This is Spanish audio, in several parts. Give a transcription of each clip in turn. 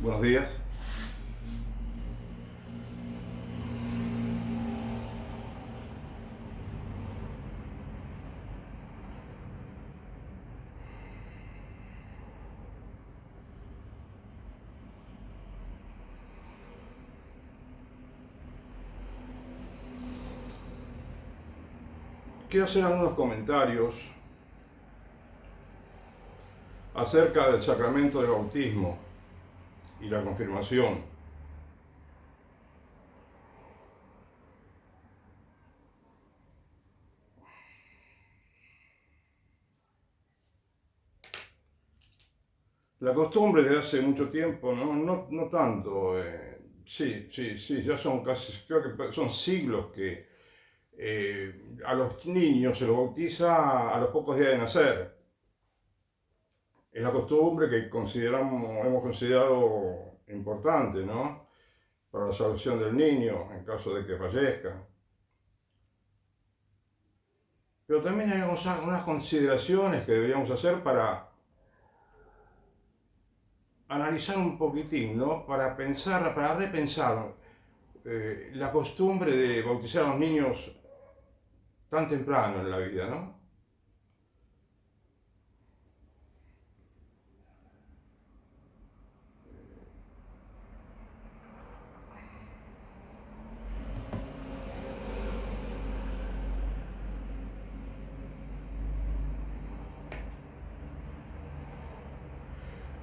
Buenos días. Quiero hacer algunos comentarios acerca del sacramento del bautismo y la confirmación. La costumbre de hace mucho tiempo, no tanto, sí, ya son casi, creo que son siglos que a los niños se los bautiza a los pocos días de nacer. Es la costumbre que hemos considerado importante, ¿no? Para la salvación del niño en caso de que fallezca. Pero también hay unas consideraciones que deberíamos hacer para analizar un poquitín, ¿no? Para pensar, para repensar la costumbre de bautizar a los niños tan temprano en la vida, ¿no?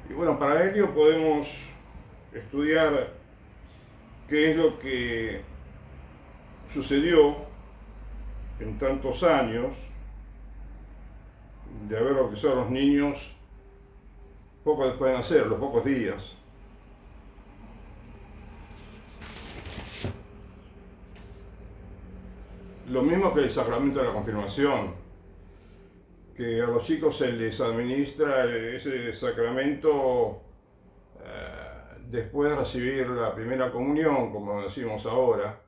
Y bueno, para ello podemos estudiar qué es lo que sucedió en tantos años de haber bautizado a los niños poco después de nacer, los pocos días. Lo mismo que el sacramento de la confirmación, que a los chicos se les administra ese sacramento después de recibir la primera comunión, como decimos ahora,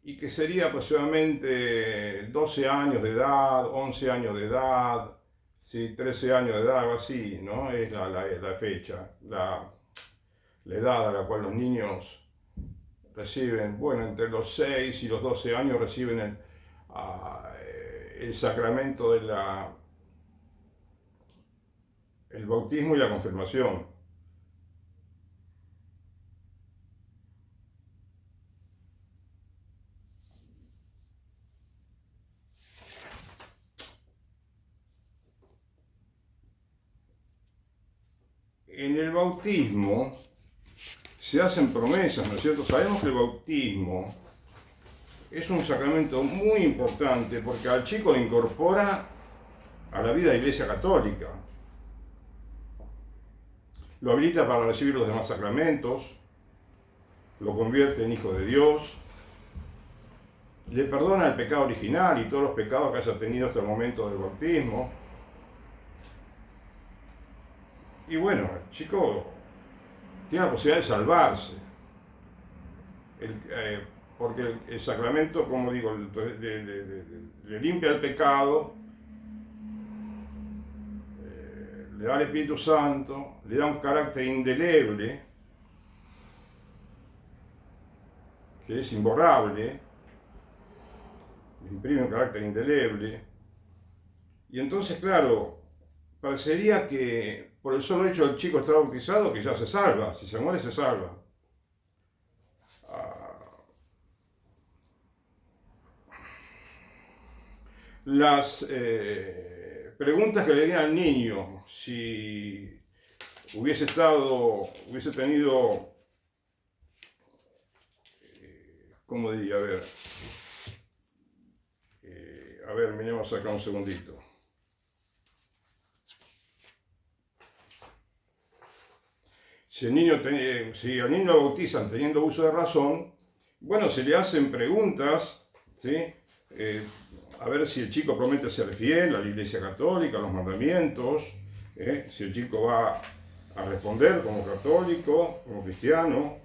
y que sería aproximadamente 12 años de edad, 11 años de edad, ¿sí? 13 años de edad, algo así, ¿no? Es la fecha, la edad a la cual los niños reciben, bueno, entre los 6 y los 12 años reciben el sacramento de el bautismo y la confirmación. En el bautismo se hacen promesas, ¿no es cierto? Sabemos que el bautismo es un sacramento muy importante porque al chico le incorpora a la vida de la Iglesia Católica. Lo habilita para recibir los demás sacramentos, lo convierte en hijo de Dios, le perdona el pecado original y todos los pecados que haya tenido hasta el momento del bautismo. Y bueno, el chico tiene la posibilidad de salvarse. Porque el sacramento, como digo, le limpia el pecado, le da el Espíritu Santo, le da un carácter indeleble, que es imborrable, le imprime un carácter indeleble. Y entonces, claro, parecería que por el solo hecho del chico estar bautizado, que ya se salva, si se muere se salva. Las preguntas que le harían al niño si hubiese tenido, ¿cómo diría? A ver, miremos acá un segundito. Si al niño lo bautizan teniendo uso de razón, bueno, se le hacen preguntas, ¿sí? A ver si el chico promete ser fiel a la Iglesia Católica, a los mandamientos, si el chico va a responder como católico, como cristiano,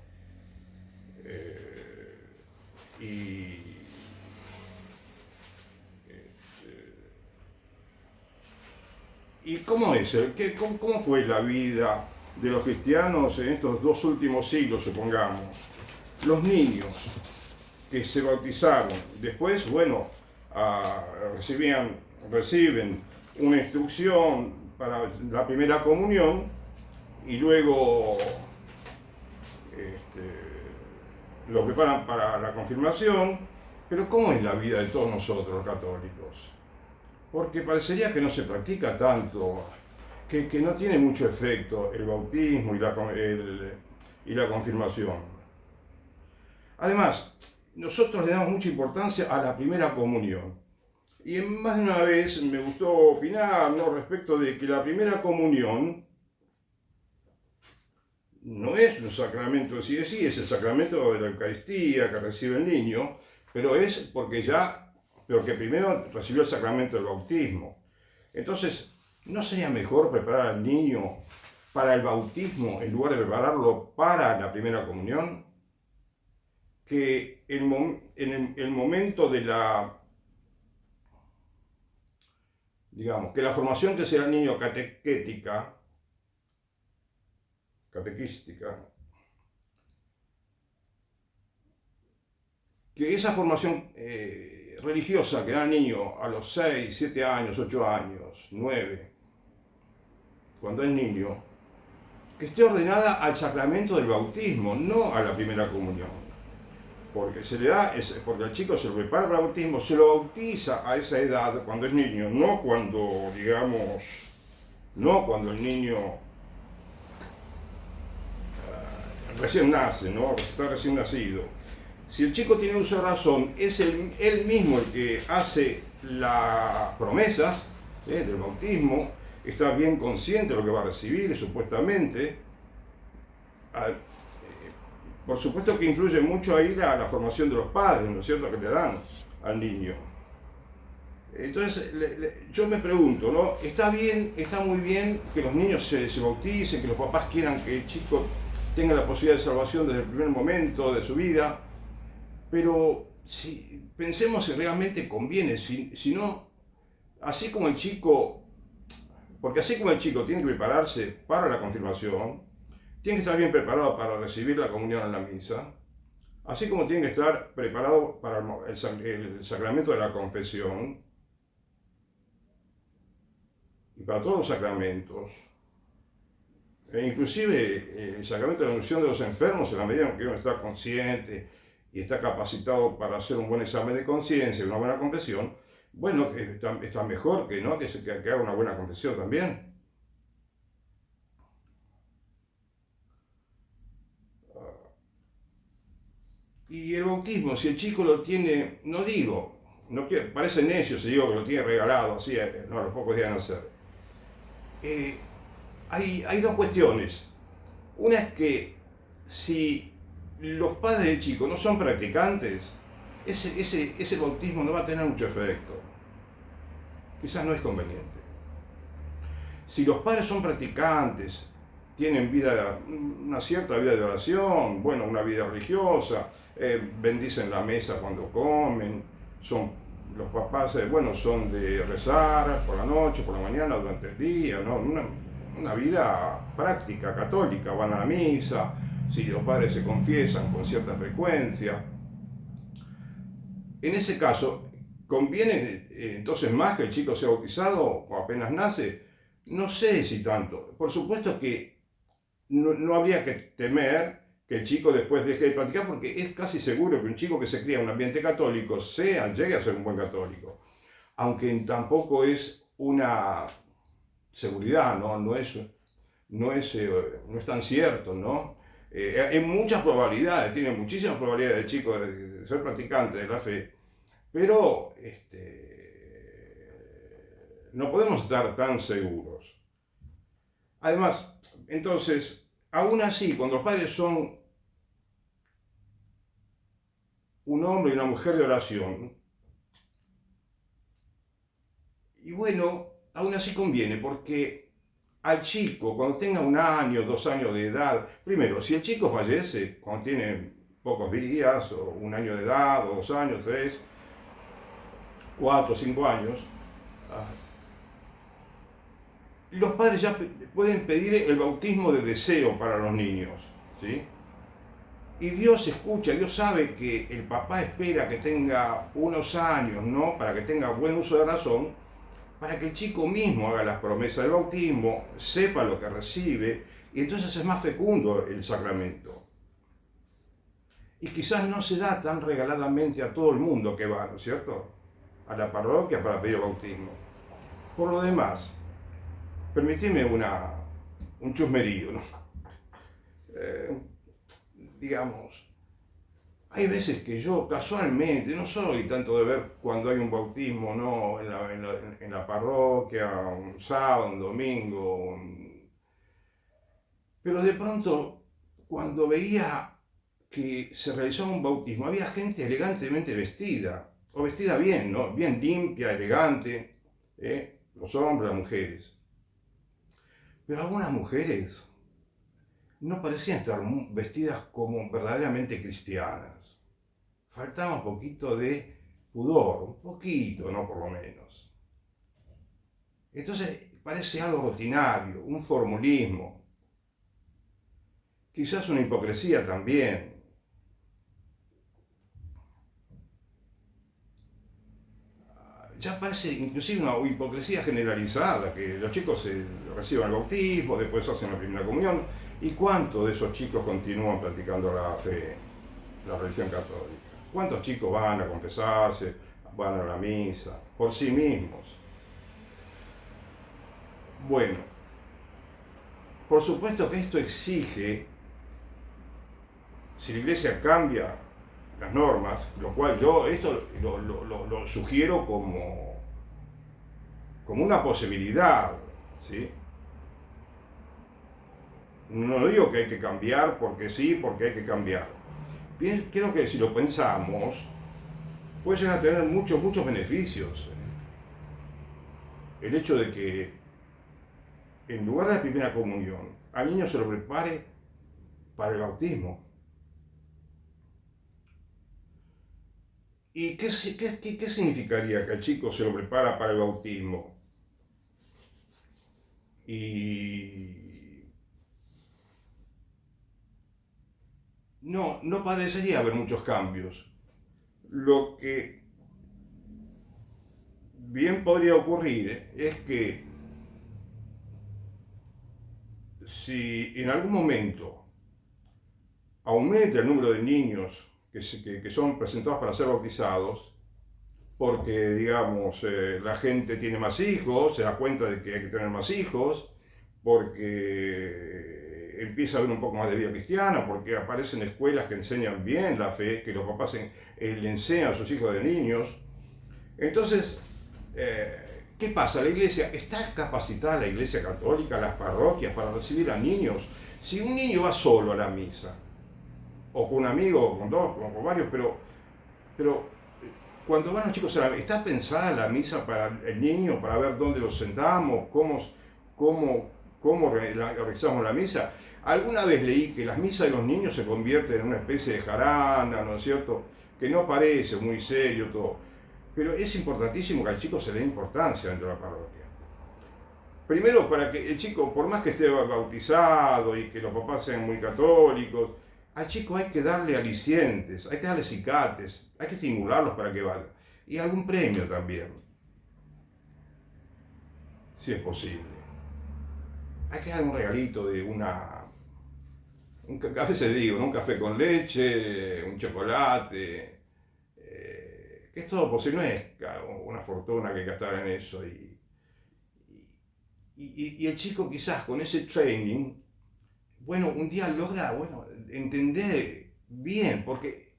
¿y cómo es? ¿Cómo fue la vida de los cristianos en estos 2 últimos siglos, supongamos. Los niños que se bautizaron, después, bueno, reciben una instrucción para la primera comunión y luego lo preparan para la confirmación. Pero ¿cómo es la vida de todos nosotros los católicos? Porque parecería que no se practica tanto, que no tiene mucho efecto el bautismo y la confirmación. Además, nosotros le damos mucha importancia a la primera comunión. Y más de una vez me gustó opinar, ¿no?, respecto de que la primera comunión no es un sacramento, sí, es el sacramento de la Eucaristía que recibe el niño, pero es porque primero recibió el sacramento del bautismo. Entonces, ¿no sería mejor preparar al niño para el bautismo en lugar de prepararlo para la primera comunión? Que en el momento de que la formación que sea el niño catequística, que esa formación religiosa que da el niño a los 6, 7 años, 8 años, 9, cuando es niño, que esté ordenada al sacramento del bautismo, no a la primera comunión. Porque porque al chico se lo prepara para el bautismo, se lo bautiza a esa edad cuando es niño, no cuando el niño recién nace, ¿no? Está recién nacido. Si el chico tiene uso de razón, es él mismo el que hace las promesas del bautismo, está bien consciente de lo que va a recibir, supuestamente. Por supuesto que influye mucho ahí la formación de los padres, ¿no es cierto?, que le dan al niño. Entonces, yo me pregunto, ¿no? Está muy bien que los niños se bauticen, que los papás quieran que el chico tenga la posibilidad de salvación desde el primer momento de su vida, pero pensemos si realmente conviene, si no, así como el chico tiene que prepararse para la confirmación, tiene que estar bien preparado para recibir la comunión en la misa, así como tiene que estar preparado para el sacramento de la confesión y para todos los sacramentos, e inclusive el sacramento de la unción de los enfermos, en la medida en que uno está consciente y está capacitado para hacer un buen examen de conciencia y una buena confesión. Bueno, está mejor que haga una buena confesión también. Y el bautismo, si el chico lo tiene, parece necio si digo que lo tiene regalado así, a los pocos días de nacer. Hay 2 cuestiones. Una es que si los padres del chico no son practicantes, ese bautismo no va a tener mucho efecto. Quizás no es conveniente. Si los padres son practicantes, tienen una cierta vida de oración, una vida religiosa, bendicen la mesa cuando comen, los papás son de rezar por la noche, por la mañana, durante el día, ¿no? Una vida práctica, católica, van a la misa, si los padres se confiesan con cierta frecuencia. En ese caso, ¿conviene entonces más que el chico sea bautizado o apenas nace? No sé si tanto. Por supuesto que no habría que temer que el chico después deje de practicar, porque es casi seguro que un chico que se cría en un ambiente católico llegue a ser un buen católico. Aunque tampoco es una seguridad, no es tan cierto, ¿no? Hay muchas probabilidades, tiene muchísimas probabilidades el chico de ser practicante de la fe, pero no podemos estar tan seguros. Además, entonces, aún así, cuando los padres son un hombre y una mujer de oración, y aún así conviene, porque al chico, cuando tenga 1 año, 2 años de edad, primero, si el chico fallece cuando tiene pocos días, o 1 año de edad, o 2 años, 3, 4, 5 años, los padres ya pueden pedir el bautismo de deseo para los niños, ¿sí? Y Dios escucha, Dios sabe que el papá espera que tenga unos años, ¿no? Para que tenga buen uso de razón, para que el chico mismo haga las promesas del bautismo, sepa lo que recibe, y entonces es más fecundo el sacramento. Y quizás no se da tan regaladamente a todo el mundo que va, ¿no es cierto?, a la parroquia para pedir bautismo. Por lo demás, permitime un chusmerío, ¿no? Digamos, hay veces que yo casualmente no soy tanto de ver cuando hay un bautismo, ¿no?, en la parroquia, un sábado, un domingo, pero de pronto cuando veía que se realizaba un bautismo, había gente elegantemente vestida, o vestida bien, ¿no?, bien limpia, elegante, los hombres, las mujeres. Pero algunas mujeres no parecían estar vestidas como verdaderamente cristianas. Faltaba un poquito de pudor, un poquito, no por lo menos. Entonces parece algo rutinario, un formulismo, quizás una hipocresía también. Ya parece inclusive una hipocresía generalizada, que los chicos reciban el bautismo, después hacen la primera comunión, y cuántos de esos chicos continúan practicando la fe, la religión católica. ¿Cuántos chicos van a confesarse, van a la misa, por sí mismos? Bueno, por supuesto que esto exige, si la Iglesia cambia las normas, lo cual yo esto lo sugiero como una posibilidad, ¿sí? No digo que hay que cambiar porque sí, porque hay que cambiar. Creo que si lo pensamos, puede llegar a tener muchos beneficios. El hecho de que en lugar de la primera comunión, al niño se lo prepare para el bautismo. ¿Y qué significaría que el chico se lo prepara para el bautismo? Y no parecería haber muchos cambios. Lo que bien podría ocurrir es que si en algún momento aumenta el número de niños que son presentados para ser bautizados, porque, digamos, la gente tiene más hijos, se da cuenta de que hay que tener más hijos, porque empieza a haber un poco más de vida cristiana, porque aparecen escuelas que enseñan bien la fe, que los papás le enseñan a sus hijos de niños. Entonces, ¿qué pasa? La Iglesia, ¿está capacitada la Iglesia Católica, las parroquias, para recibir a niños? Si un niño va solo a la misa, o con un amigo, o con dos, o con varios, pero cuando van los chicos a la misa, ¿está pensada la misa para el niño, para ver dónde los sentamos, cómo realizamos la misa? Alguna vez leí que las misas de los niños se convierten en una especie de jarana, ¿no es cierto?, que no parece muy serio todo. Pero es importantísimo que al chico se le dé importancia dentro de la parroquia. Primero, para que el chico, por más que esté bautizado y que los papás sean muy católicos, al chico hay que darle alicientes, hay que darle cicates, hay que estimularlos para que vayan. Y algún premio también, si es posible. Hay que dar un regalito de a veces digo, ¿no?, un café con leche, un chocolate, que es todo posible, no es una fortuna que gastar en eso. Y el chico quizás con ese training, bueno, un día logra, entender bien, porque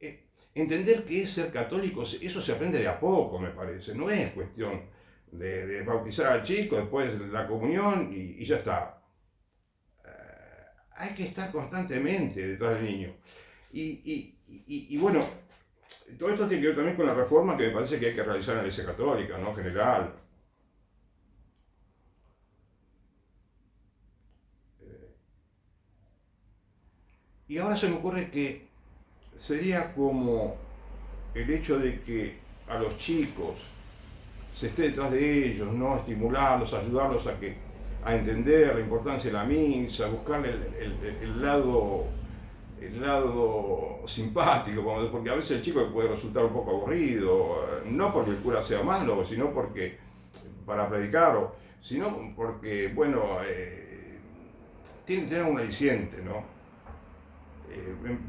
entender que es ser católico, eso se aprende de a poco, me parece. No es cuestión de bautizar al chico, después la comunión y ya está. Hay que estar constantemente detrás del niño. Y bueno, todo esto tiene que ver también con la reforma que me parece que hay que realizar en la Iglesia Católica, ¿no?, general. Y ahora se me ocurre que sería como el hecho de que a los chicos se esté detrás de ellos, ¿no?, estimularlos, ayudarlos a a entender la importancia de la misa, buscarle el lado simpático, porque a veces el chico puede resultar un poco aburrido, no porque el cura sea malo, sino porque para predicar, sino porque, bueno, tiene que tener un aliciente, ¿no?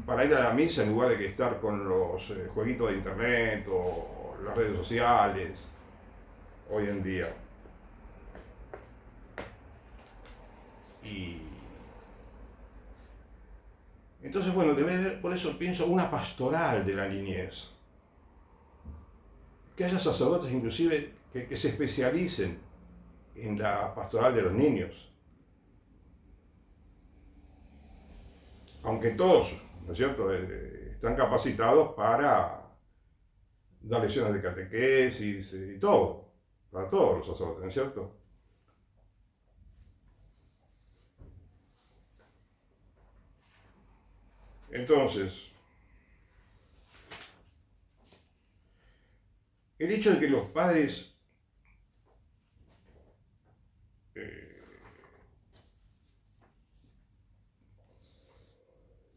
Para ir a la misa en lugar de que estar con los jueguitos de internet o las redes sociales hoy en día. Y entonces, bueno, debe haber, por eso pienso, una pastoral de la niñez. Que haya sacerdotes inclusive que se especialicen en la pastoral de los niños. Aunque todos, ¿no es cierto?, están capacitados para dar lecciones de catequesis y todo, para todos los sacerdotes, ¿no es cierto? Entonces, el hecho de que los padres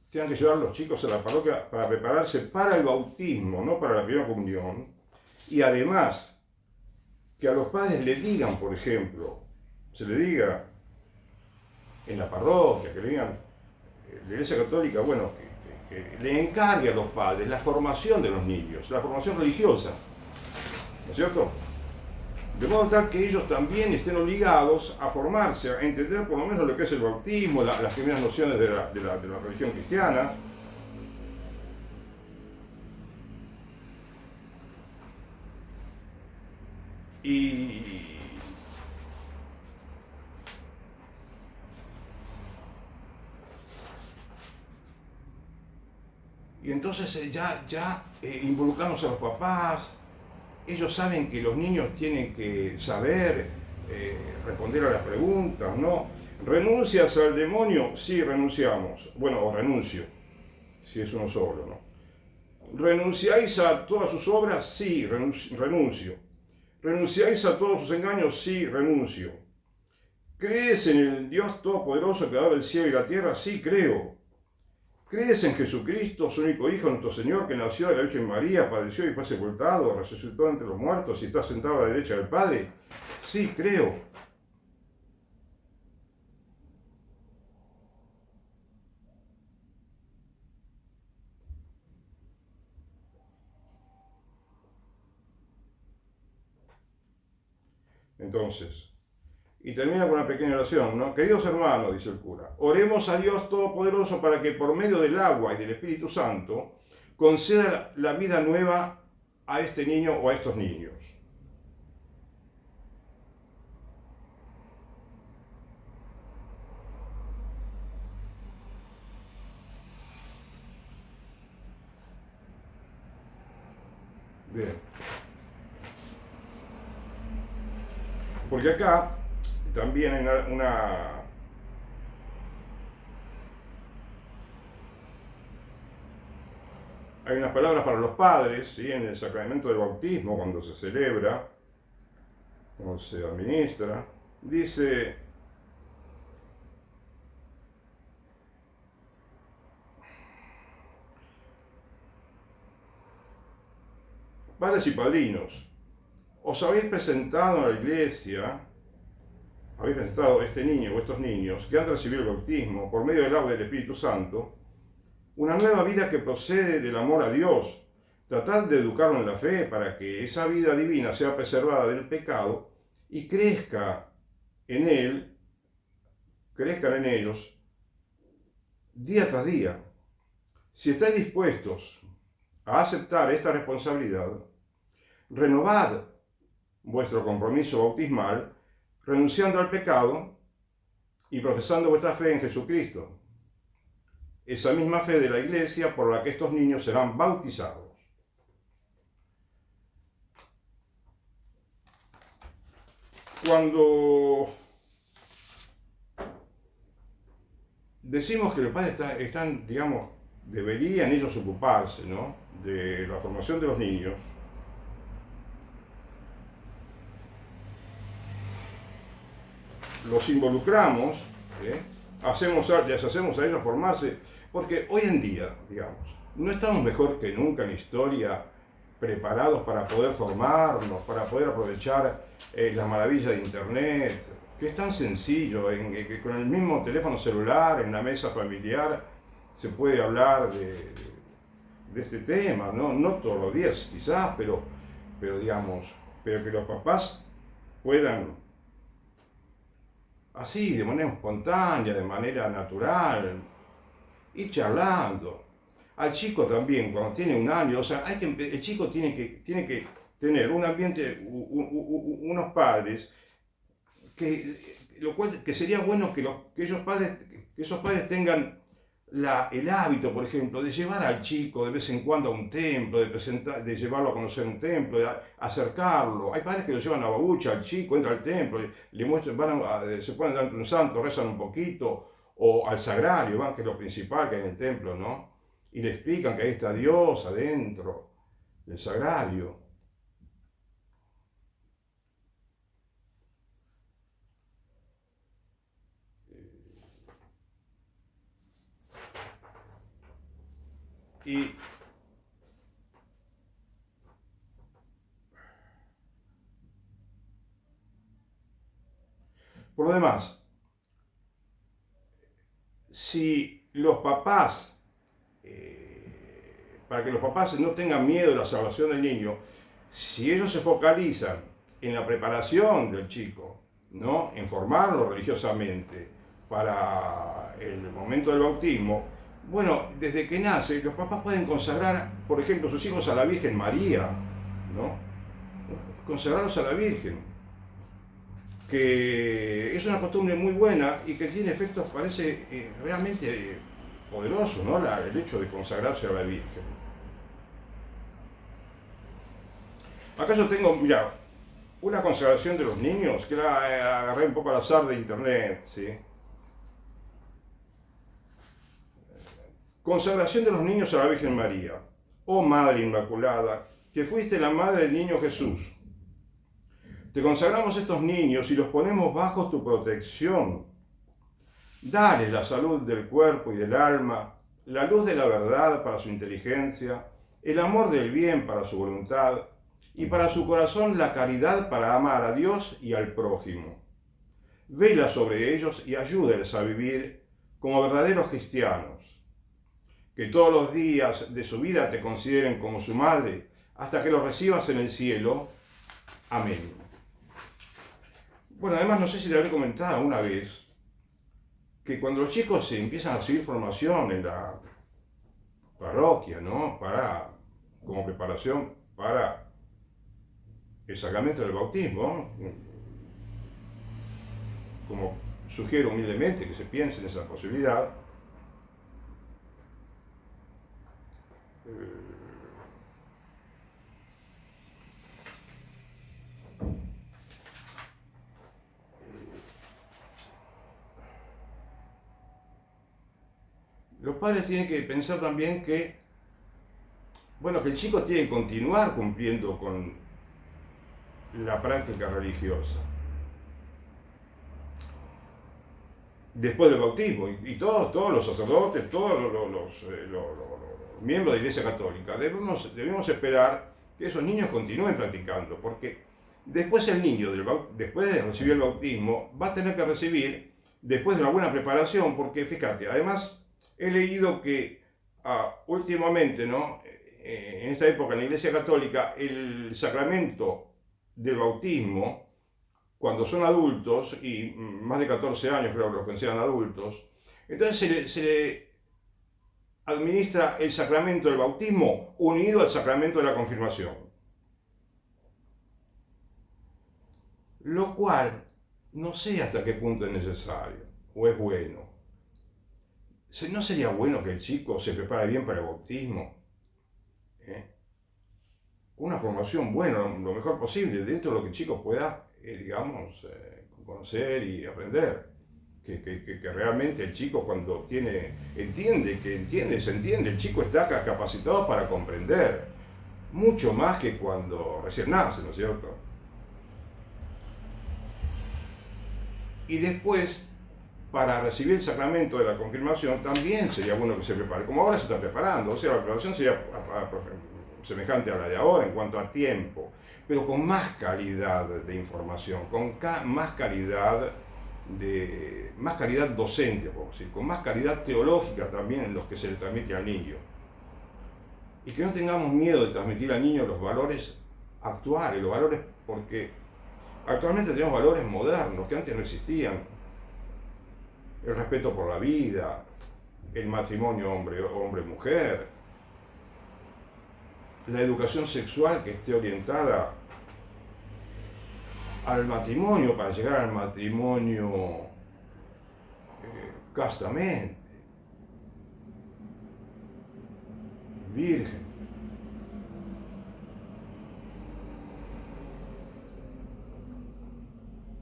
tengan que llevar a los chicos a la parroquia para prepararse para el bautismo, no para la primera comunión, y además que a los padres le digan, por ejemplo, se le diga en la parroquia, que le digan la Iglesia Católica, bueno, que le encargue a los padres la formación de los niños, la formación religiosa, ¿no es cierto? De modo tal que ellos también estén obligados a formarse, a entender por lo menos lo que es el bautismo, las primeras nociones de la religión cristiana. Y entonces ya involucramos a los papás. Ellos saben que los niños tienen que saber responder a las preguntas, ¿no? ¿Renuncias al demonio? Sí, renunciamos. Bueno, o renuncio, si es uno solo, ¿no? ¿Renunciáis a todas sus obras? Sí, renuncio. ¿Renunciáis a todos sus engaños? Sí, renuncio. ¿Crees en el Dios Todopoderoso, Creador del cielo y la tierra? Sí, creo. ¿Crees en Jesucristo, su único Hijo, nuestro Señor, que nació de la Virgen María, padeció y fue sepultado, resucitó entre los muertos y está sentado a la derecha del Padre? Sí, creo. Entonces, y termina con una pequeña oración, ¿no? Queridos hermanos, dice el cura, oremos a Dios Todopoderoso para que por medio del agua y del Espíritu Santo conceda la vida nueva a este niño o a estos niños. Bien. Porque acá también hay hay unas palabras para los padres, ¿sí? En el sacramento del bautismo, cuando se celebra, cuando se administra, dice: padres y padrinos, os habéis presentado a la iglesia, habéis presentado este niño o estos niños que han recibido el bautismo por medio del agua y del Espíritu Santo, una nueva vida que procede del amor a Dios. Tratad de educarlo en la fe para que esa vida divina sea preservada del pecado y crezcan en ellos día tras día. Si estáis dispuestos a aceptar esta responsabilidad, renovad vuestro compromiso bautismal, renunciando al pecado y profesando vuestra fe en Jesucristo. Esa misma fe de la Iglesia por la que estos niños serán bautizados. Cuando decimos que los padres están, digamos, deberían ellos ocuparse, ¿no?, de la formación de los niños, los involucramos, les hacemos a ellos formarse, porque hoy en día, digamos, no estamos mejor que nunca en la historia preparados para poder formarnos, para poder aprovechar las maravillas de Internet, que es tan sencillo, que con el mismo teléfono celular, en la mesa familiar, se puede hablar de este tema, ¿no? No todos los días quizás, pero digamos, pero que los papás puedan, así, de manera espontánea, de manera natural, ir charlando. Al chico también, cuando tiene 1 año, o sea, el chico tiene que tener un ambiente, unos padres, lo cual que sería bueno que esos padres tengan el hábito, por ejemplo, de llevar al chico de vez en cuando a un templo, de llevarlo a conocer un templo, de acercarlo. Hay padres que lo llevan a babucha al chico, entra al templo, le muestran, se ponen delante de un santo, rezan un poquito, o al sagrario, que es lo principal que hay en el templo, ¿no? Y le explican que ahí está Dios adentro del sagrario. Y por lo demás, si los papás, para que los papás no tengan miedo de la salvación del niño, si ellos se focalizan en la preparación del chico, ¿no? En formarlo religiosamente para el momento del bautismo, bueno, desde que nace, los papás pueden consagrar, por ejemplo, sus hijos a la Virgen María, ¿no? Consagrarlos a la Virgen, que es una costumbre muy buena y que tiene efectos, parece, realmente poderosos, ¿no? El hecho de consagrarse a la Virgen. Acá yo tengo, mira, una consagración de los niños, que la agarré un poco al azar de internet, ¿sí? Consagración de los niños a la Virgen María. Oh Madre Inmaculada, que fuiste la madre del niño Jesús. Te consagramos estos niños y los ponemos bajo tu protección. Dale la salud del cuerpo y del alma, la luz de la verdad para su inteligencia, el amor del bien para su voluntad y para su corazón la caridad para amar a Dios y al prójimo. Vela sobre ellos y ayúdales a vivir como verdaderos cristianos. Que todos los días de su vida te consideren como su madre hasta que los recibas en el cielo. Amén. Bueno, además no sé si te habré comentado una vez que cuando los chicos se empiezan a recibir formación en la parroquia, ¿no? Como preparación para el sacramento del bautismo, como sugiero humildemente que se piense en esa posibilidad, los padres tienen que pensar también que, bueno, que el chico tiene que continuar cumpliendo con la práctica religiosa después del bautismo, y todos los sacerdotes, todos los miembros de la Iglesia Católica, debemos esperar que esos niños continúen practicando, porque después el niño, después de recibir el bautismo, va a tener que recibir, después de una buena preparación, porque fíjate, además he leído que últimamente, ¿no? En esta época en la Iglesia Católica, el sacramento del bautismo, cuando son adultos, y más de 14 años creo que los consideran adultos, entonces se le administra el sacramento del bautismo unido al sacramento de la confirmación. Lo cual no sé hasta qué punto es necesario o es bueno. ¿No sería bueno que el chico se prepare bien para el bautismo? Una formación buena, lo mejor posible, dentro de lo que el chico pueda, digamos, conocer y aprender. Que realmente el chico cuando se entiende, el chico está capacitado para comprender. Mucho más que cuando recién nace, ¿no es cierto? Y después, para recibir el sacramento de la confirmación, también sería bueno que se prepare, como ahora se está preparando. O sea, la preparación sería semejante a la de ahora en cuanto a tiempo, pero con más calidad de información, con más calidad docente, podemos decir, con más calidad teológica también en los que se le transmite al niño. Y que no tengamos miedo de transmitir al niño los valores actuales, los valores, porque actualmente tenemos valores modernos que antes no existían. El respeto por la vida, el matrimonio hombre-mujer, la educación sexual que esté orientada al matrimonio, para llegar al matrimonio castamente, virgen.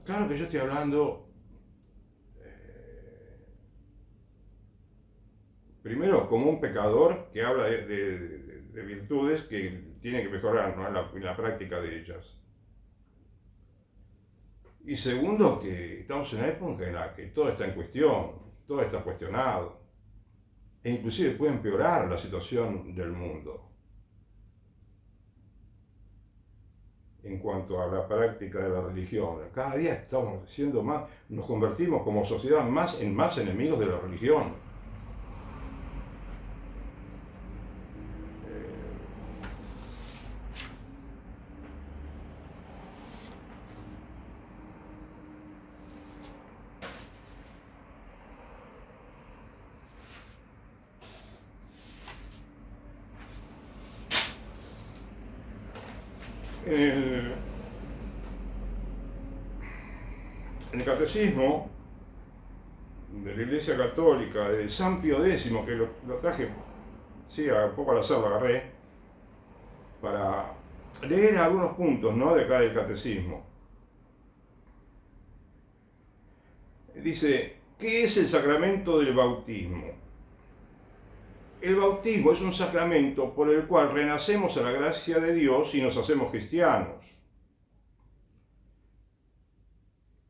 Claro que yo estoy hablando primero como un pecador que habla de virtudes que tiene que mejorar, ¿no?, en la práctica de ellas. Y segundo, que estamos en una época en la que todo está en cuestión, todo está cuestionado, e inclusive puede empeorar la situación del mundo en cuanto a la práctica de la religión. Cada día estamos siendo más, nos convertimos como sociedad en más enemigos de la religión. En el catecismo de la Iglesia Católica de San Pío X, que lo traje, sí, un poco al azar lo agarré, para leer algunos puntos, ¿no?, de acá del catecismo. Dice, ¿qué es el sacramento del bautismo? El bautismo es un sacramento por el cual renacemos a la gracia de Dios y nos hacemos cristianos.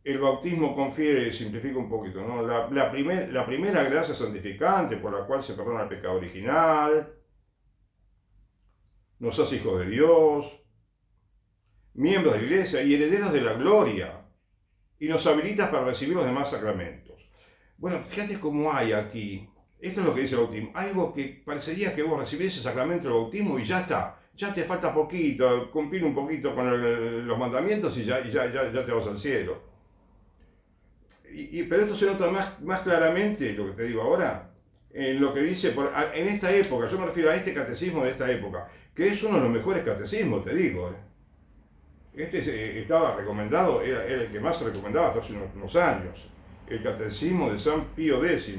El bautismo confiere, simplifica un poquito, ¿no?, la primera gracia santificante por la cual se perdona el pecado original, nos hace hijos de Dios, miembros de la Iglesia y herederos de la gloria, y nos habilita para recibir los demás sacramentos. Bueno, fíjate cómo hay aquí, esto es lo que dice el bautismo, algo que parecería que vos recibís el sacramento del bautismo y ya está, ya te falta poquito, cumplir un poquito con los mandamientos y ya te vas al cielo. Pero esto se nota más claramente, lo que te digo ahora, en lo que dice, en esta época, yo me refiero a este catecismo de esta época, que es uno de los mejores catecismos, te digo. Este estaba recomendado, era el que más se recomendaba hasta hace unos años, el catecismo de San Pío X.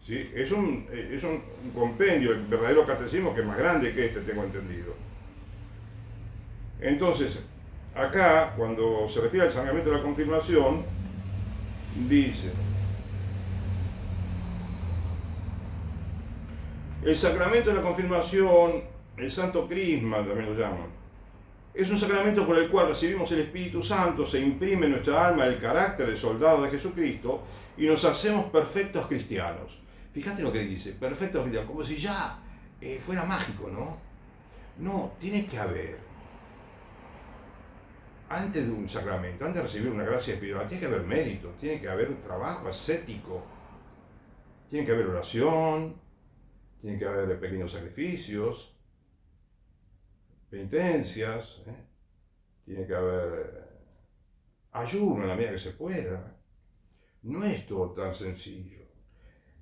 ¿Sí? Es un compendio, el verdadero catecismo, que es más grande que este, tengo entendido. Entonces, acá, cuando se refiere al sacramento de la confirmación, dice: el sacramento de la confirmación, el santo crisma también lo llaman, es un sacramento por el cual recibimos el Espíritu Santo, se imprime en nuestra alma el carácter de soldado de Jesucristo y nos hacemos perfectos cristianos. Fíjate lo que dice, perfectos cristianos, como si ya fuera mágico, ¿no? No, tiene que haber, antes de un sacramento, antes de recibir una gracia espiritual, tiene que haber mérito, tiene que haber un trabajo ascético, tiene que haber oración, tiene que haber pequeños sacrificios, penitencias, tiene que haber ayuno en la medida que se pueda. No es todo tan sencillo.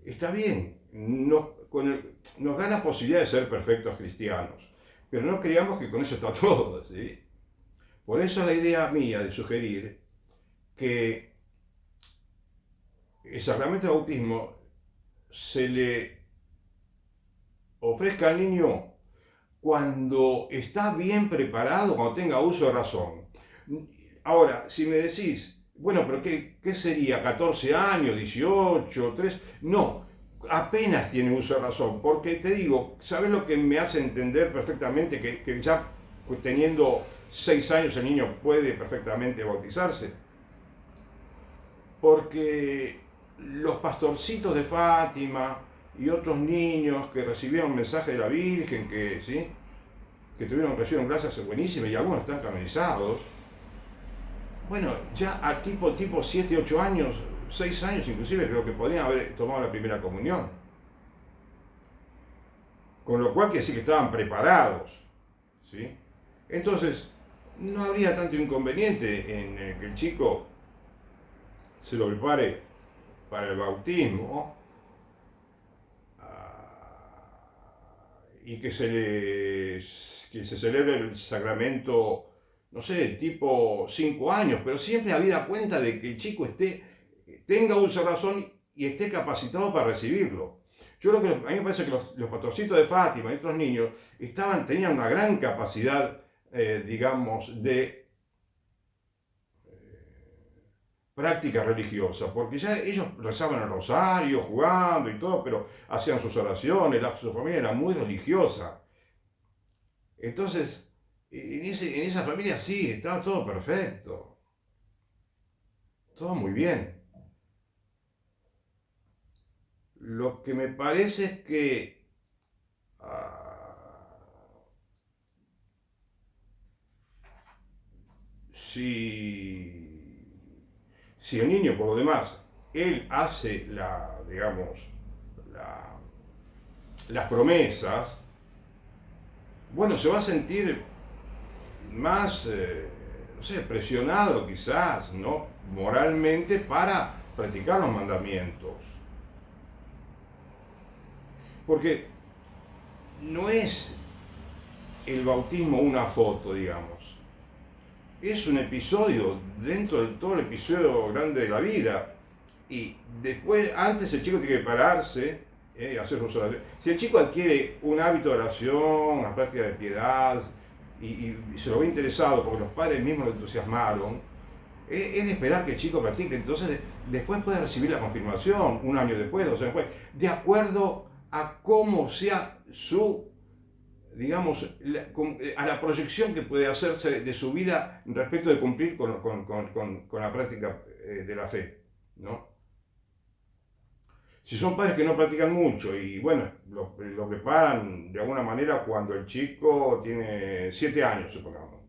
Está bien, nos da la posibilidad de ser perfectos cristianos, pero no creamos que con eso está todo, ¿sí? Por eso la idea mía de sugerir que el sacramento de bautismo se le ofrezca al niño cuando está bien preparado, cuando tenga uso de razón. Ahora, si me decís, bueno, pero ¿qué sería? ¿14 años? ¿18? ¿3? No, apenas tiene uso de razón, porque te digo, ¿sabes lo que me hace entender perfectamente que ya teniendo 6 años el niño puede perfectamente bautizarse? porque los pastorcitos de Fátima y otros niños que recibieron mensaje de la Virgen, que, ¿sí? que recibieron gracias buenísimas y algunos están canonizados, bueno, ya a tipo 7, 8 años, 6 años inclusive, creo que podrían haber tomado la primera comunión. Con lo cual quiere decir que estaban preparados, ¿sí? Entonces, no habría tanto inconveniente en que el chico se lo prepare para el bautismo y que se celebre el sacramento, no sé, tipo 5 años, pero siempre habida cuenta de que el chico tenga uso de razón y esté capacitado para recibirlo. Yo creo que a mí me parece que los pastorcitos de Fátima y otros niños tenían una gran capacidad, digamos, de práctica religiosa, porque ya ellos rezaban el rosario, jugando y todo, pero hacían sus oraciones, su familia era muy religiosa. Entonces, en esa familia sí, estaba todo perfecto, todo muy bien. Lo que me parece es que si el niño, por lo demás, él hace las promesas, bueno, se va a sentir más, no sé, presionado quizás, ¿no? Moralmente para practicar los mandamientos. Porque no es el bautismo una foto, digamos. Es un episodio dentro de todo el episodio grande de la vida. Y después, antes el chico tiene que pararse y hacer sus oraciones. Si el chico adquiere un hábito de oración, una práctica de piedad, y se lo ve interesado porque los padres mismos lo entusiasmaron, es de esperar que el chico practique. Entonces, después puede recibir la confirmación, un año después, 2 años después, de acuerdo a cómo sea su, digamos, a la proyección que puede hacerse de su vida respecto de cumplir con la práctica de la fe, ¿no? Si son padres que no practican mucho y bueno, lo preparan de alguna manera cuando el chico tiene 7 años, supongamos,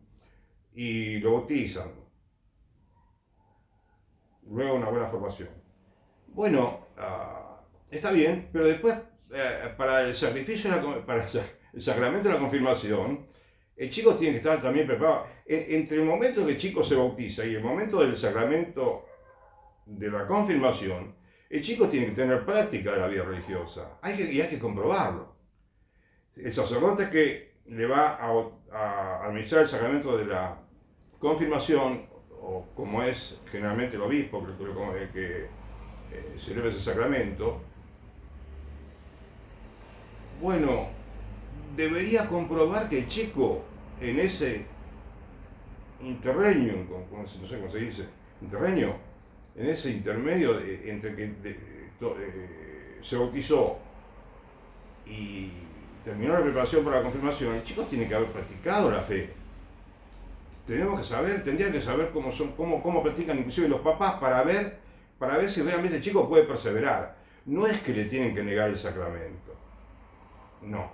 y lo bautizan, luego una buena formación. Bueno, está bien, pero después, para el sacrificio, para el sacramento de la confirmación, el chico tiene que estar también preparado. Entre el momento que el chico se bautiza y el momento del sacramento de la confirmación, el chico tiene que tener práctica de la vida religiosa. Y hay que comprobarlo. El sacerdote que le va a administrar el sacramento de la confirmación, o como es generalmente el obispo que celebra ese sacramento, bueno, debería comprobar que el chico en ese interregnum, no sé cómo se dice, interregnum, en ese intermedio entre que se bautizó y terminó la preparación para la confirmación, el chico tiene que haber practicado la fe. Tendría que saber cómo practican inclusive los papás para ver si realmente el chico puede perseverar. No es que le tienen que negar el sacramento, no.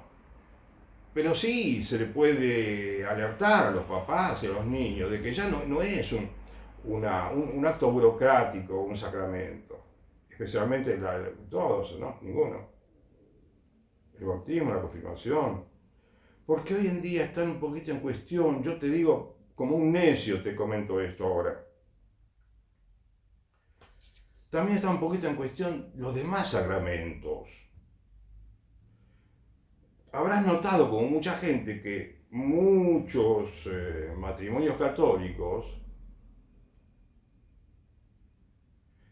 Pero sí se le puede alertar a los papás y a los niños de que ya no es un acto burocrático, un sacramento. Especialmente todos, ¿no? Ninguno. El bautismo, la confirmación. Porque hoy en día están un poquito en cuestión, yo te digo, como un necio te comento esto ahora. También está un poquito en cuestión los demás sacramentos. Habrás notado como mucha gente que muchos matrimonios católicos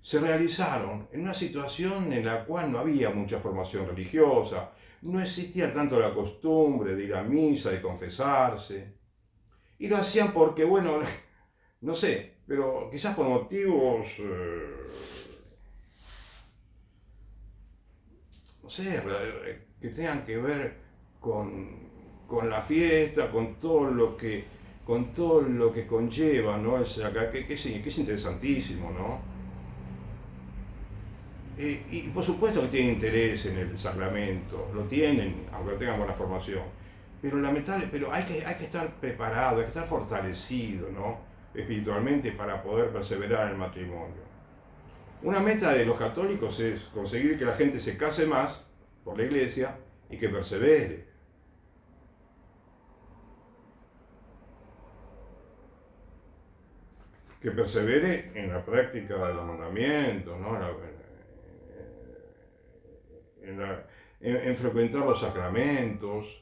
se realizaron en una situación en la cual no había mucha formación religiosa, no existía tanto la costumbre de ir a misa, de confesarse, y lo hacían porque, bueno, no sé, pero quizás por motivos, no sé, que tengan que ver con la fiesta, con todo lo que conlleva, ¿no? Que es interesantísimo, ¿no? Y por supuesto que tienen interés en el sacramento, lo tienen, aunque no tengan buena formación. Pero hay que estar preparado, hay que estar fortalecido, ¿no? Espiritualmente para poder perseverar en el matrimonio. Una meta de los católicos es conseguir que la gente se case más por la iglesia y que persevere. Que persevere en la práctica de los mandamientos, ¿no? En frecuentar los sacramentos.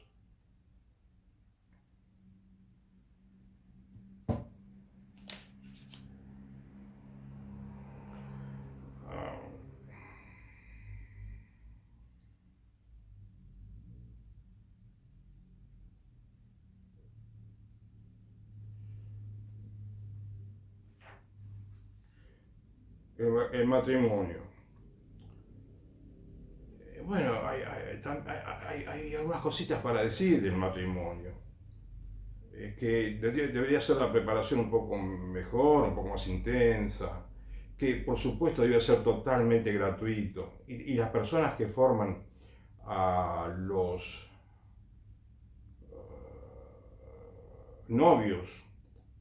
El matrimonio. Bueno, hay algunas cositas para decir del matrimonio. Que debería ser la preparación un poco mejor, un poco más intensa, que por supuesto debe ser totalmente gratuito. Y las personas que forman a los novios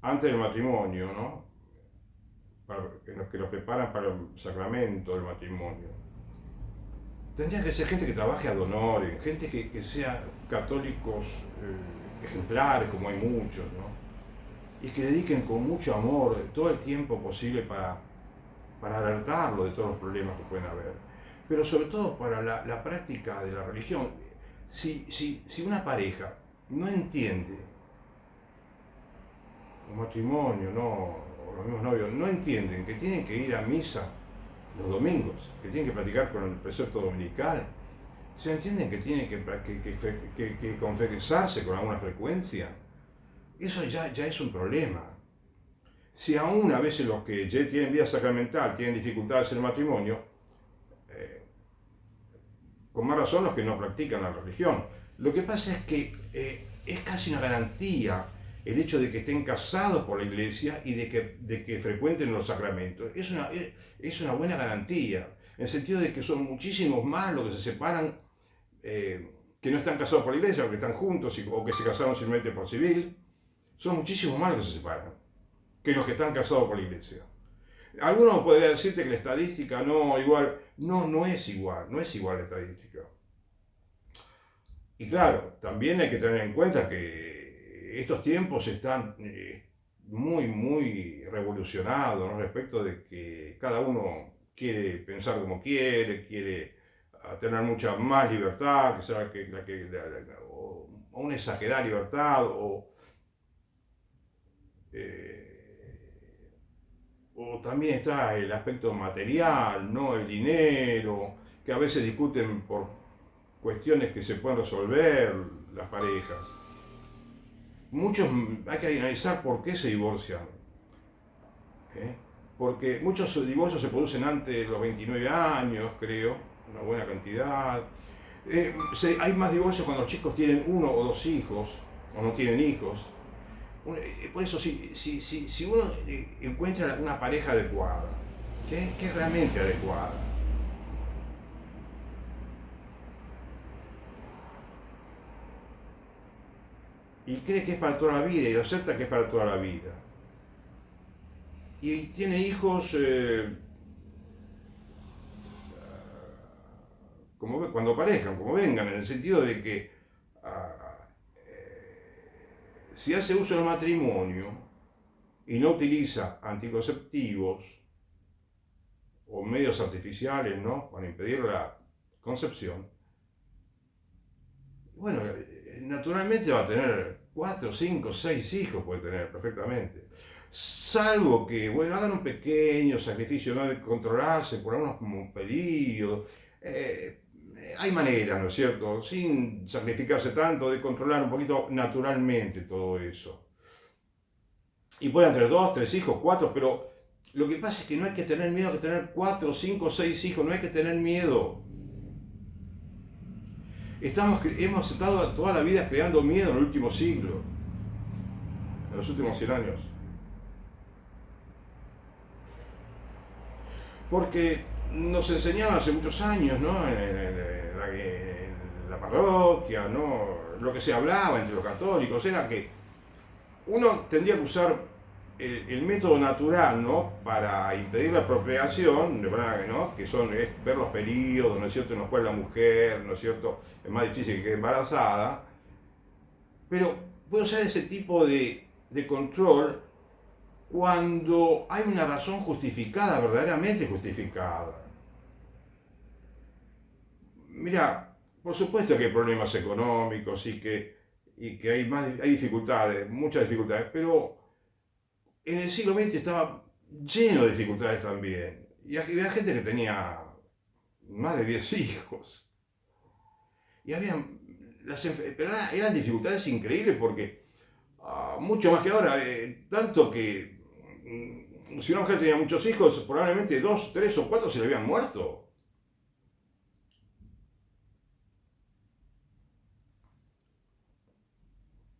antes del matrimonio, ¿no? Que los preparan para el sacramento del matrimonio, tendría que ser gente que trabaje ad honorem, gente que sea católicos ejemplares, como hay muchos, ¿no? Y que dediquen con mucho amor todo el tiempo posible para alertarlo de todos los problemas que pueden haber. Pero sobre todo para la práctica de la religión. Si una pareja no entiende, un matrimonio, ¿no? O los mismos novios, no entienden que tienen que ir a misa los domingos, que tienen que practicar con el precepto dominical, se entienden que tienen que confesarse con alguna frecuencia, eso ya es un problema. Si aún a veces los que ya tienen vida sacramental tienen dificultades en el matrimonio, con más razón los que no practican la religión. Lo que pasa es que es casi una garantía el hecho de que estén casados por la iglesia y de que frecuenten los sacramentos. Es una buena garantía, en el sentido de que son muchísimos más los que se separan, que no están casados por la iglesia, o que están juntos, o que se casaron simplemente por civil. Son muchísimos más los que se separan que los que están casados por la iglesia. Algunos podrían decirte que la estadística no es igual la estadística. Y claro, también hay que tener en cuenta que estos tiempos están muy revolucionados, ¿no? Respecto de que cada uno quiere pensar como quiere tener mucha más libertad, o una exagerada libertad, o también está el aspecto material, ¿no? El dinero, que a veces discuten por cuestiones que se pueden resolver las parejas. Muchos, hay que analizar por qué se divorcian. Porque muchos divorcios se producen antes de los 29 años, creo, una buena cantidad. Hay más divorcios cuando los chicos tienen 1 o 2 hijos, o no tienen hijos. Por eso, si uno encuentra una pareja adecuada, que es realmente adecuada, y cree que es para toda la vida y acepta que es para toda la vida, y tiene hijos cuando parezcan, como vengan, en el sentido de que si hace uso del matrimonio y no utiliza anticonceptivos o medios artificiales, ¿no?, para impedir la concepción, bueno, naturalmente va a tener 4, 5, 6 hijos, puede tener perfectamente. Salvo que, bueno, hagan un pequeño sacrificio, ¿no?, de controlarse por algunos periodos. Hay maneras, ¿no es cierto?, sin sacrificarse tanto, de controlar un poquito naturalmente todo eso. Y pueden tener 2, 3 hijos, 4, pero lo que pasa es que no hay que tener miedo de tener 4, 5, 6 hijos, no hay que tener miedo. Hemos estado toda la vida creando miedo en el último siglo, en los últimos 100 años. Porque nos enseñaban hace muchos años, ¿no? En la parroquia, ¿no? Lo que se hablaba entre los católicos era que uno tendría que usar el método natural, ¿no? Para impedir la procreación, ¿no? Que es ver los periodos, ¿no es cierto?, en los cuales la mujer, ¿no es cierto?, es más difícil que quede embarazada. Pero puede usar ese tipo de control cuando hay una razón justificada, verdaderamente justificada. Mira, por supuesto que hay problemas económicos y que hay dificultades, muchas dificultades, pero en el siglo XX estaba lleno de dificultades también. Y había gente que tenía más de 10 hijos. Y pero eran dificultades increíbles porque mucho más que ahora, tanto que si una mujer tenía muchos hijos, probablemente 2, 3 o 4 se le habían muerto.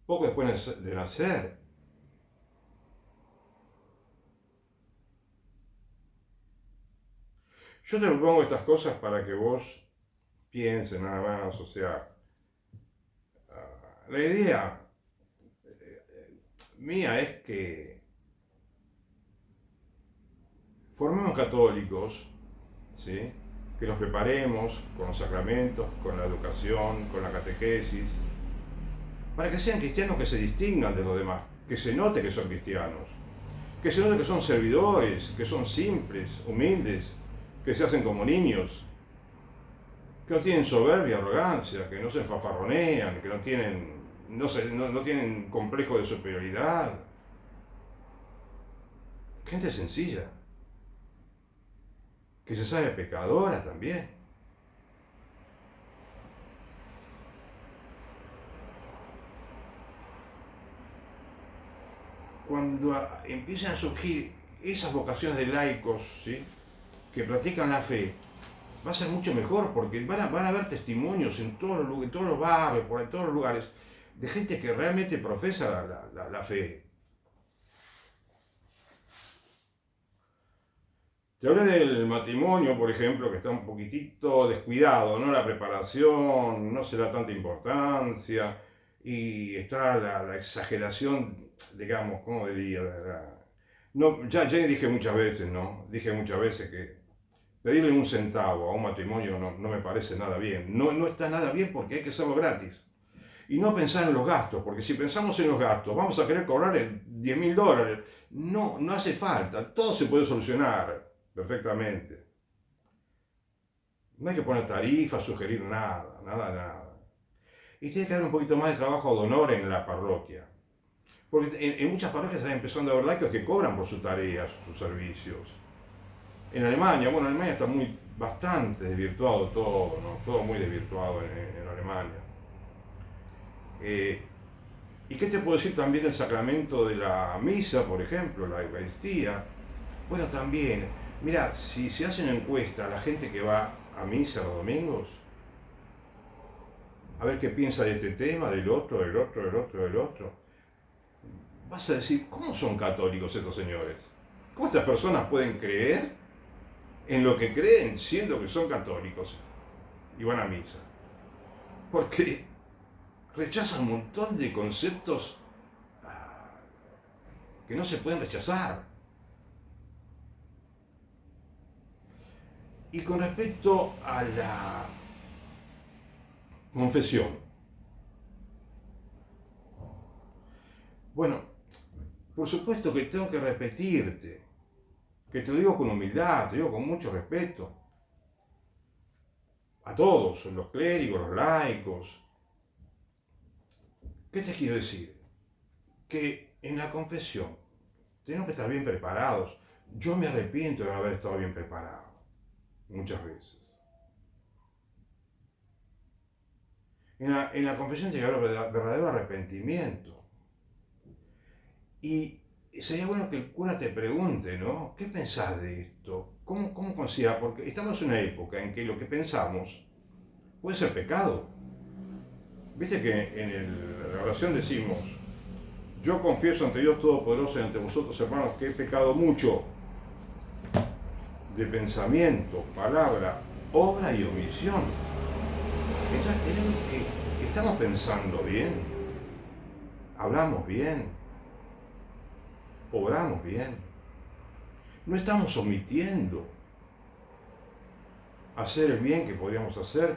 Poco después de nacer. Yo te propongo estas cosas para que vos pienses nada más, o sea, la idea mía es que formemos católicos, ¿sí? Que los preparemos con los sacramentos, con la educación, con la catequesis, para que sean cristianos que se distingan de los demás, que se note que son cristianos, que se note que son servidores, que son simples, humildes, que se hacen como niños, que no tienen soberbia, arrogancia, que no se enfafarronean, que no tienen complejo de superioridad. Gente sencilla, que se sabe pecadora también. Cuando empiezan a surgir esas vocaciones de laicos, ¿sí?, que practican la fe, va a ser mucho mejor porque van a haber testimonios en todos los barrios, en todos los lugares, de gente que realmente profesa la fe. Te hablé del matrimonio, por ejemplo, que está un poquitito descuidado, ¿no? La preparación, no se da tanta importancia y está la exageración, digamos, ¿cómo diría? No, ya dije muchas veces, ¿no? Dije muchas veces que pedirle un centavo a un matrimonio no me parece nada bien. No está nada bien porque hay que hacerlo gratis. Y no pensar en los gastos, porque si pensamos en los gastos, vamos a querer cobrarle $10.000. No hace falta, todo se puede solucionar perfectamente. No hay que poner tarifas, sugerir nada. Y tiene que haber un poquito más de trabajo de honor en la parroquia. Porque en muchas parroquias están empezando a haber laicos que cobran por sus tareas, sus servicios. En Alemania está bastante desvirtuado todo, ¿no? Todo muy desvirtuado en Alemania. ¿Y qué te puedo decir también del sacramento de la misa, por ejemplo, la Eucaristía? Bueno, también, mira, si se hace una encuesta a la gente que va a misa los domingos, a ver qué piensa de este tema, del otro, vas a decir, ¿cómo son católicos estos señores? ¿Cómo estas personas pueden creer en lo que creen siendo que son católicos y van a misa? Porque rechazan un montón de conceptos que no se pueden rechazar. Y con respecto a la confesión, bueno, por supuesto que tengo que repetirte, que te lo digo con humildad, te lo digo con mucho respeto, a todos, los clérigos, los laicos. ¿Qué te quiero decir? Que en la confesión tenemos que estar bien preparados. Yo me arrepiento de no haber estado bien preparado, muchas veces. En la confesión llega el verdadero arrepentimiento. Y sería bueno que el cura te pregunte, ¿no? ¿Qué pensás de esto? ¿Cómo consideras? Porque estamos en una época en que lo que pensamos puede ser pecado. Viste que en la oración decimos, yo confieso ante Dios Todopoderoso y ante vosotros, hermanos, que he pecado mucho de pensamiento, palabra, obra y omisión. Entonces tenemos que, estamos pensando bien, hablamos bien, obramos bien, no estamos omitiendo hacer el bien que podríamos hacer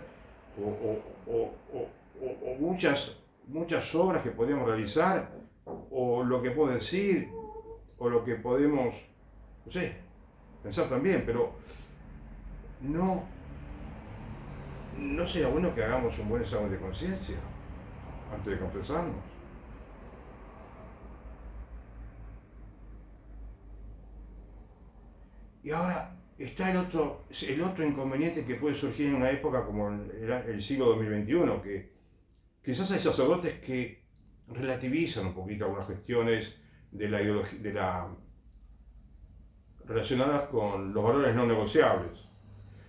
o muchas obras que podríamos realizar o lo que puedo decir o lo que podemos, no sé, pensar también, pero no sería bueno que hagamos un buen examen de conciencia antes de confesarnos. Y ahora está el otro inconveniente que puede surgir en una época como el siglo 2021, que quizás hay sacerdotes que relativizan un poquito algunas cuestiones de la ideología, relacionadas con los valores no negociables.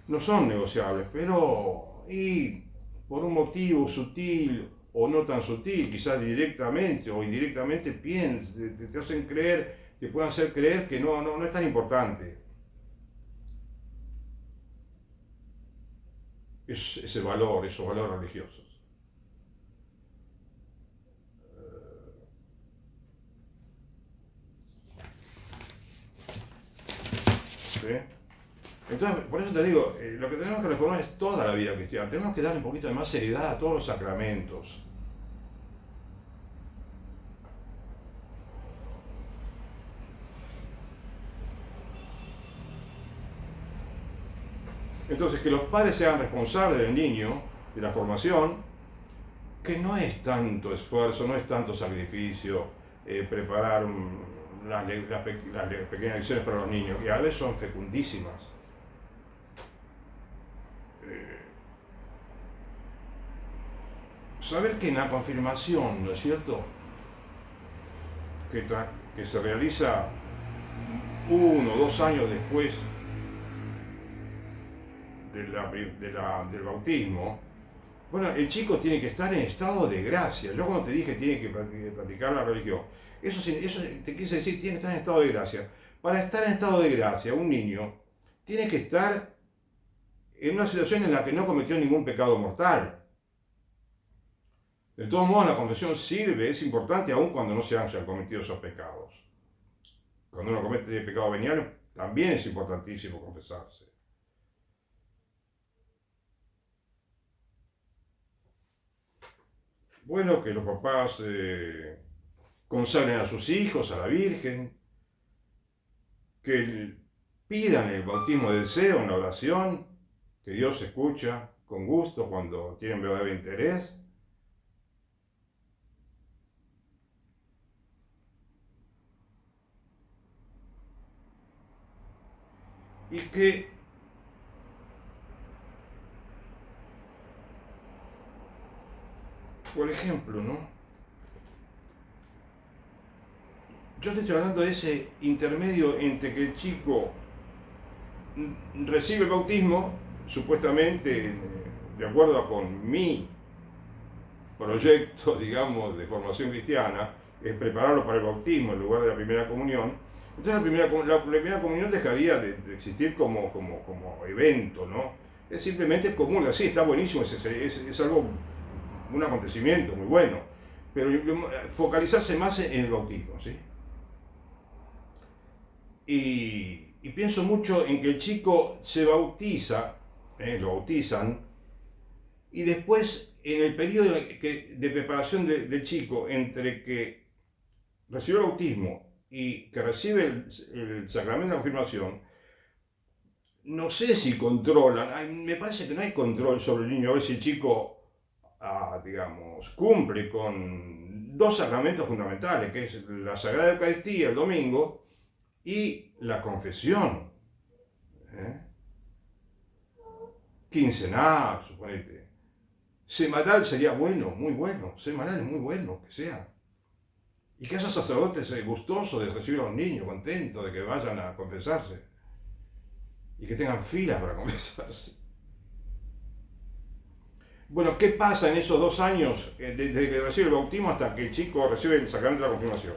No son negociables, pero por un motivo sutil o no tan sutil, quizás directamente o indirectamente te hacen creer, te pueden hacer creer que no es tan importante esos valores religiosos. ¿Sí? Entonces, por eso te digo, lo que tenemos que reformar es toda la vida cristiana. Tenemos que darle un poquito de más seriedad a todos los sacramentos. Entonces, que los padres sean responsables del niño, de la formación, que no es tanto esfuerzo, no es tanto sacrificio, preparar las pequeñas lecciones para los niños, y a veces son fecundísimas. Saber que en la confirmación, ¿no es cierto?, que se realiza 1 o 2 años después del bautismo, bueno, el chico tiene que estar en estado de gracia. Yo cuando te dije tiene que practicar la religión, eso te quise decir, tiene que estar en estado de gracia. Para estar en estado de gracia, un niño tiene que estar en una situación en la que no cometió ningún pecado mortal. De todos modos, la confesión sirve, es importante aún cuando no se hayan cometido esos pecados. Cuando uno comete pecado venial, también es importantísimo confesarse. Bueno, que los papás consagren a sus hijos a la Virgen, que pidan el bautismo de deseo en la oración, que Dios escucha con gusto cuando tienen verdadero interés. Y que por ejemplo, ¿no? Yo te estoy hablando de ese intermedio entre que el chico recibe el bautismo, supuestamente de acuerdo con mi proyecto, digamos, de formación cristiana, es prepararlo para el bautismo en lugar de la primera comunión. Entonces la primera comunión dejaría de existir como evento, ¿no? Es simplemente común, así está buenísimo, es algo, un acontecimiento muy bueno, pero focalizarse más en el bautismo, ¿sí? Y pienso mucho en que el chico se bautiza, lo bautizan, y después en el periodo de preparación del chico entre que recibe el bautismo y que recibe el sacramento de la confirmación, no sé si controlan, me parece que no hay control sobre el niño, a ver si el chico, digamos, cumple con 2 sacramentos fundamentales, que es la Sagrada Eucaristía el domingo y la confesión. Quincenal, suponete. Semanal sería bueno, muy bueno. Semanal es muy bueno que sea. Y que haya sacerdotes gustosos de recibir a los niños, contentos de que vayan a confesarse. Y que tengan filas para confesarse. Bueno, ¿qué pasa en esos 2 años, desde que recibe el bautismo hasta que el chico recibe el sacramento de la confirmación?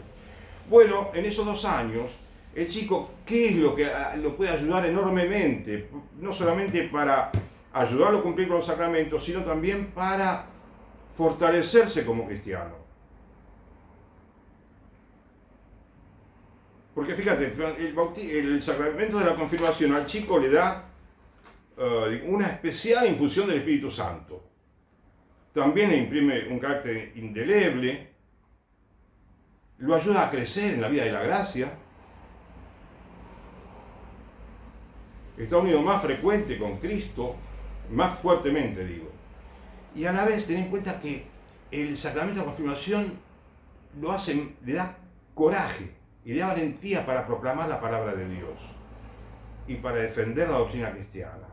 Bueno, en esos 2 años, el chico, ¿qué es lo que lo puede ayudar enormemente? No solamente para ayudarlo a cumplir con los sacramentos, sino también para fortalecerse como cristiano. Porque fíjate, el sacramento de la confirmación al chico le da una especial infusión del Espíritu Santo. También le imprime un carácter indeleble, lo ayuda a crecer en la vida de la gracia, está unido más frecuente con Cristo, más fuertemente digo. Y a la vez ten en cuenta que el sacramento de confirmación lo hace, le da coraje y le da valentía para proclamar la palabra de Dios y para defender la doctrina cristiana.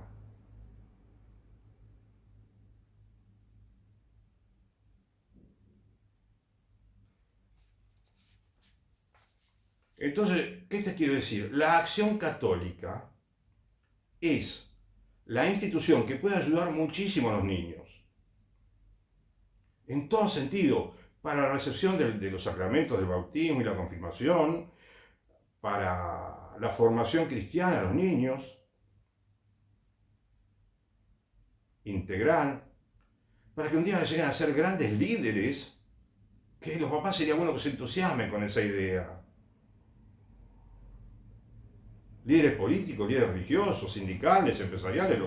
Entonces, ¿qué te quiero decir? La acción católica es la institución que puede ayudar muchísimo a los niños. En todo sentido, para la recepción de los sacramentos del bautismo y la confirmación, para la formación cristiana de los niños, integral, para que un día lleguen a ser grandes líderes, que los papás sería bueno que se entusiasmen con esa idea. Líderes políticos, líderes religiosos, sindicales, empresariales,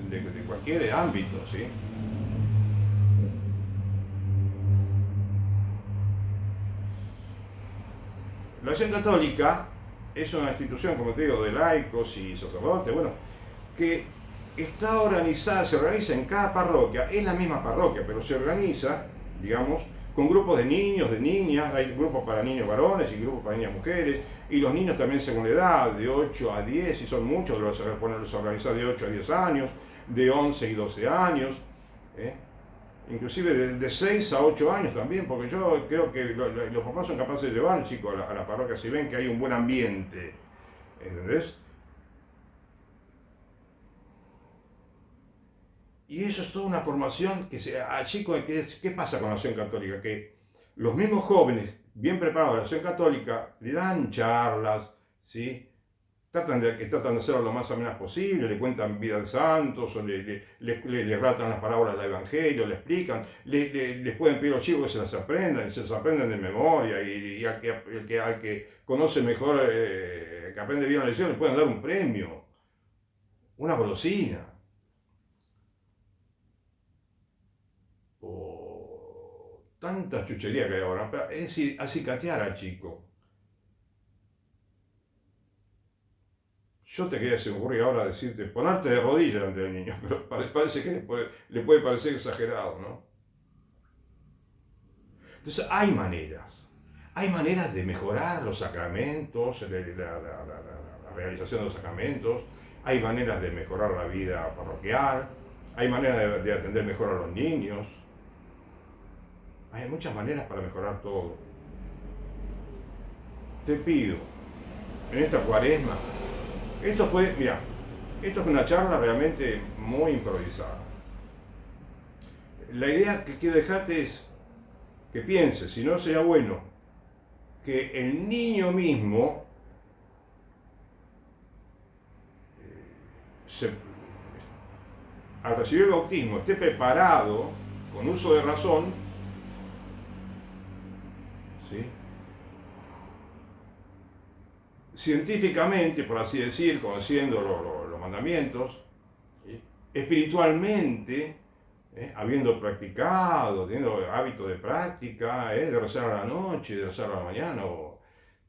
de cualquier ámbito, ¿sí? La Acción Católica es una institución, como te digo, de laicos y sacerdotes, bueno, que está organizada, se organiza en cada parroquia, es la misma parroquia, pero se organiza, digamos, con grupos de niños, de niñas, hay grupos para niños varones y grupos para niñas mujeres, y los niños también según la edad, de 8 a 10, y son muchos, los organizados de 8 a 10 años, de 11 y 12 años, inclusive de 6 a 8 años también, porque yo creo que los papás son capaces de llevar al chico a la parroquia si ven que hay un buen ambiente, ¿entendés? Y eso es toda una formación que al chico, ¿qué pasa con la Acción Católica? Que los mismos jóvenes, bien preparados de la Acción Católica, le dan charlas, ¿sí? Tratan de hacerlo lo más o menos posible, le cuentan vida de santos, o le relatan las parábolas del Evangelio, le explican, les pueden pedir a los chicos que se las aprendan de memoria, y al que conoce mejor, que aprende bien la lección, le pueden dar un premio, una golosina. Tanta chuchería que hay ahora, es decir, acicatear al chico. Yo te quería, se me ocurre ahora decirte, ponerte de rodillas delante del niño, pero parece que le puede parecer exagerado, ¿no? Entonces hay maneras de mejorar los sacramentos, la realización de los sacramentos, hay maneras de mejorar la vida parroquial, hay maneras de atender mejor a los niños, hay muchas maneras para mejorar todo. Te pido, en esta cuaresma, esto fue una charla realmente muy improvisada. La idea que quiero dejarte es que pienses, si no sería bueno, que el niño mismo al recibir el bautismo esté preparado, con uso de razón, ¿sí? Científicamente, por así decir, conociendo los mandamientos, ¿sí? Espiritualmente, habiendo practicado, teniendo hábito de práctica, de rezar a la noche, de rezar a la mañana,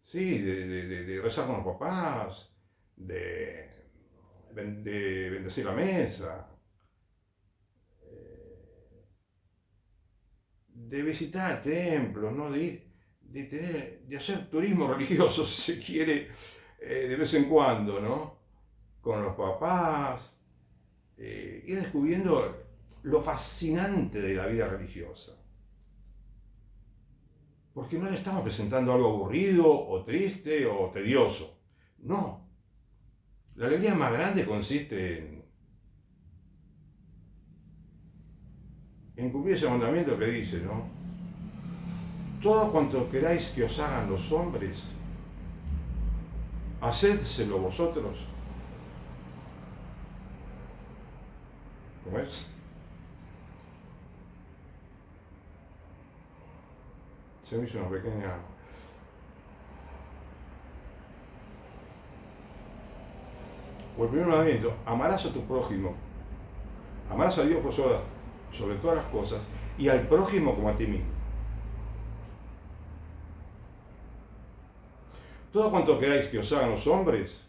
sí, de rezar con los papás, de bendecir la mesa, de visitar templos, ¿no? De hacer turismo religioso, si se quiere, de vez en cuando, ¿no? Con los papás, ir descubriendo lo fascinante de la vida religiosa. Porque no le estamos presentando algo aburrido, o triste, o tedioso. No. La alegría más grande consiste en cumplir ese mandamiento que dice, ¿no? Todo cuanto queráis que os hagan los hombres, Hacédselo vosotros. ¿Cómo es? Se me hizo una pequeña... O el primer mandamiento, amarás a tu prójimo, amarás a Dios por sobre todas las cosas y al prójimo como a ti mismo. Todo cuanto queráis que os hagan los hombres,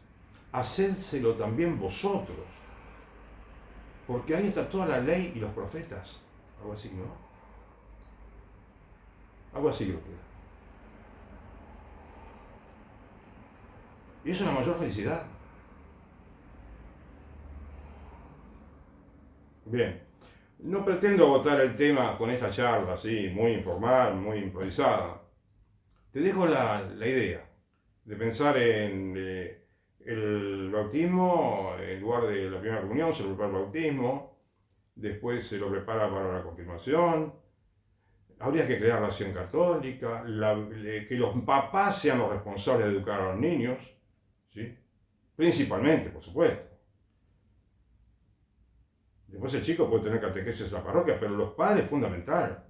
hacédselo también vosotros, porque ahí está toda la ley y los profetas. Algo así, ¿no? Algo así creo que era. Y eso es la mayor felicidad. Bien, no pretendo agotar el tema con esta charla así, muy informal, muy improvisada. Te dejo la idea de pensar en el bautismo, en lugar de la primera comunión se lo prepara el bautismo, después se lo prepara para la confirmación. Habría que crear la acción católica, que los papás sean los responsables de educar a los niños, ¿sí? Principalmente, por supuesto. Después el chico puede tener catequesis en la parroquia, pero los padres es fundamental.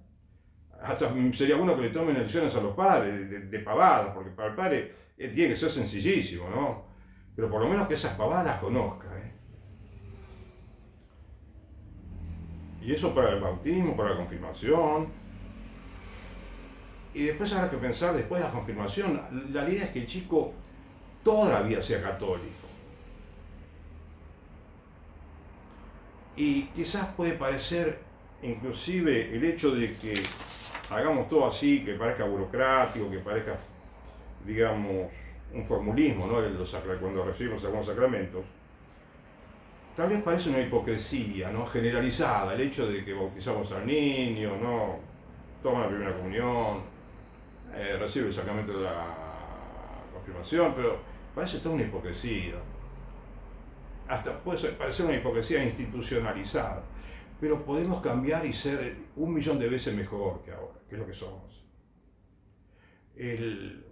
Hasta sería bueno que le tomen lecciones a los padres de pavadas, porque para el padre tiene que ser sencillísimo, ¿no? Pero por lo menos que esas pavadas las conozca, ¿eh? Y eso para el bautismo, para la confirmación. Y después habrá que pensar, después de la confirmación, la idea es que el chico toda la vida sea católico. Y quizás puede parecer, inclusive, el hecho de que hagamos todo así, que parezca burocrático, que parezca, digamos, un formulismo, ¿no? Cuando recibimos algunos sacramentos, tal vez parece una hipocresía, ¿no? Generalizada, el hecho de que bautizamos al niño, ¿no? Toma la primera comunión, recibe el sacramento de la confirmación, pero parece toda una hipocresía. Hasta puede parecer una hipocresía institucionalizada, pero podemos cambiar y ser 1.000.000 de veces mejor que ahora, que es lo que somos. El,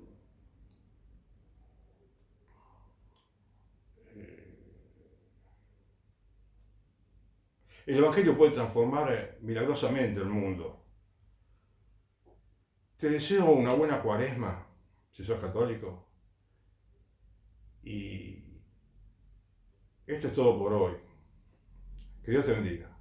el Evangelio puede transformar milagrosamente el mundo. Te deseo una buena cuaresma, si sos católico, y esto es todo por hoy. Que Dios te bendiga.